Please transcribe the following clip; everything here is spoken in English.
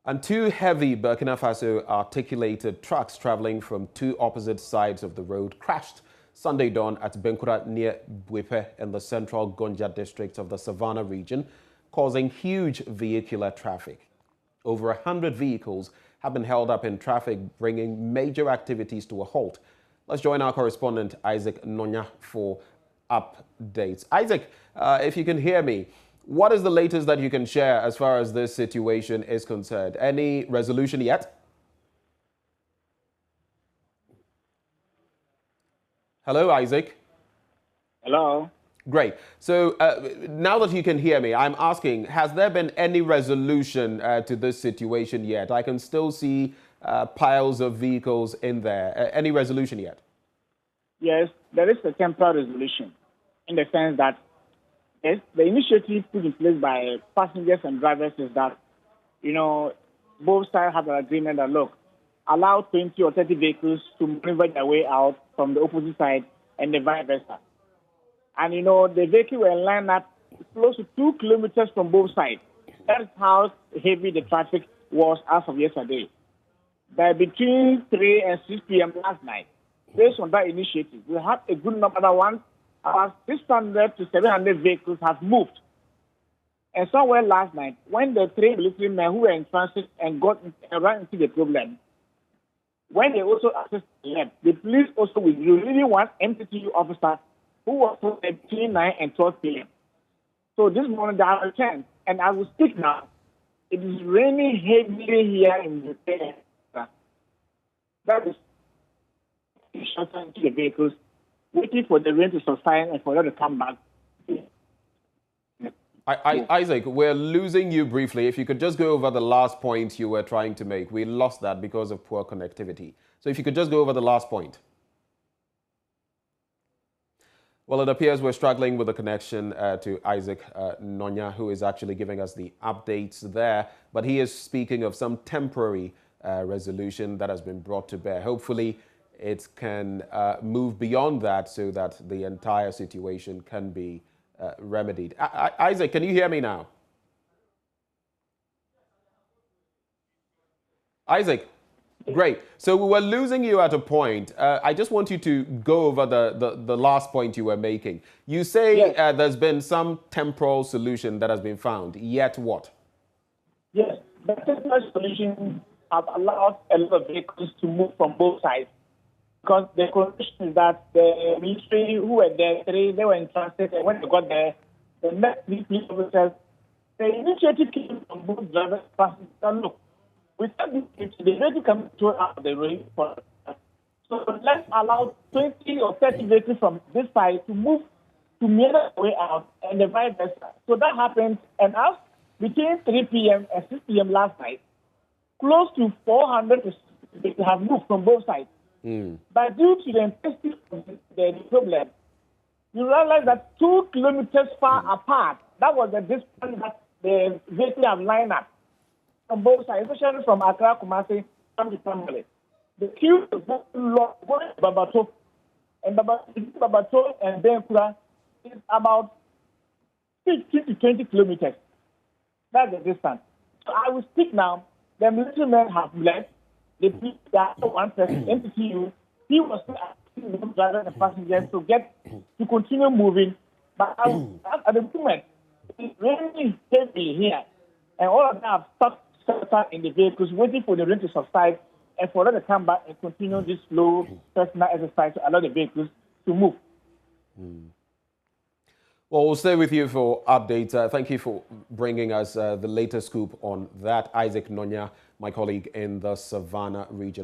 And two heavy Burkina Faso articulated trucks traveling from two opposite sides of the road crashed Sunday dawn at Benkura near Buipe in the central Gonja district of the Savannah region, causing huge vehicular traffic. Over 100 vehicles have been held up in traffic, bringing major activities to a halt. Let's join our correspondent Isaac Nonya for updates. Isaac, if you can hear me, what is the latest that you can share as far as this situation is concerned? Any resolution yet? Hello, Isaac. Hello. Great. So now that you can hear me, I'm asking, has there been any resolution to this situation yet? I can still see piles of vehicles in there. Any resolution yet? Yes, there is a temporary resolution in the sense that yes, the initiative put in place by passengers and drivers is that, both sides have an agreement that, look, allow 20 or 30 vehicles to maneuver their way out from the opposite side and the vice versa. And, the vehicle will line up close to 2 kilometers from both sides. That's how heavy the traffic was as of yesterday. But between 3 and 6 p.m. last night, based on that initiative, we had a good number of ones. About 600 to 700 vehicles have moved. And somewhere last night, when the 3 military men who were in transit and ran into the problem, when they also accessed the lab, the police also withdrew really one MTTU officer who was between 9 and 12 p.m. So this morning they have returned. And as we speak now, it is raining heavily here in the area. That is shutting into the vehicles, waiting for the rain to subside and for them to come back. Isaac, we're losing you briefly. If you could just go over the last point you were trying to make. We lost that because of poor connectivity. So if you could just go over the last point. Well, it appears we're struggling with the connection to Isaac Nonya, who is actually giving us the updates there. But he is speaking of some temporary resolution that has been brought to bear. Hopefully, it can move beyond that so that the entire situation can be remedied. Isaac, can you hear me now? Isaac, great. So we were losing you at a point. I just want you to go over the last point you were making. You say yes. There's been some temporal solution that has been found. Yet what? Yes, the temporary solution has allowed a lot of vehicles to move from both sides. Because the condition is that the military who were there, they were in transit, and when they got there, the next 3 police officers, the initiative came from both drivers and passengers. Look, we said the vehicle can throw out the road for us. So let's allow 20 or 30 vehicles from this side to move to meander the way out and the vice versa. So that happened, and as between 3 p.m. and 6 p.m. last night, close to 400 vehicles have moved from both sides. But due to the intensity of the problem, you realize that 2 kilometers far apart, that was the distance that the vehicles have lined up from both sides, especially from Accra, Kumasi, and the family. The queue is going to Babato, and Babato and Benkura is about 15 to 20 kilometers. That's the distance. So I will speak now. The military men have left. The people that one person, MTTU, he was asking the drivers and passengers to continue moving. But at the moment, it's really heavy here. And all of them have stuck in the vehicles, waiting for the rain to subside and for them to come back and continue this slow personal exercise to allow the vehicles to move. Well, we'll stay with you for updates. Thank you for bringing us the latest scoop on that. Isaac Nonya, my colleague in the Savannah region.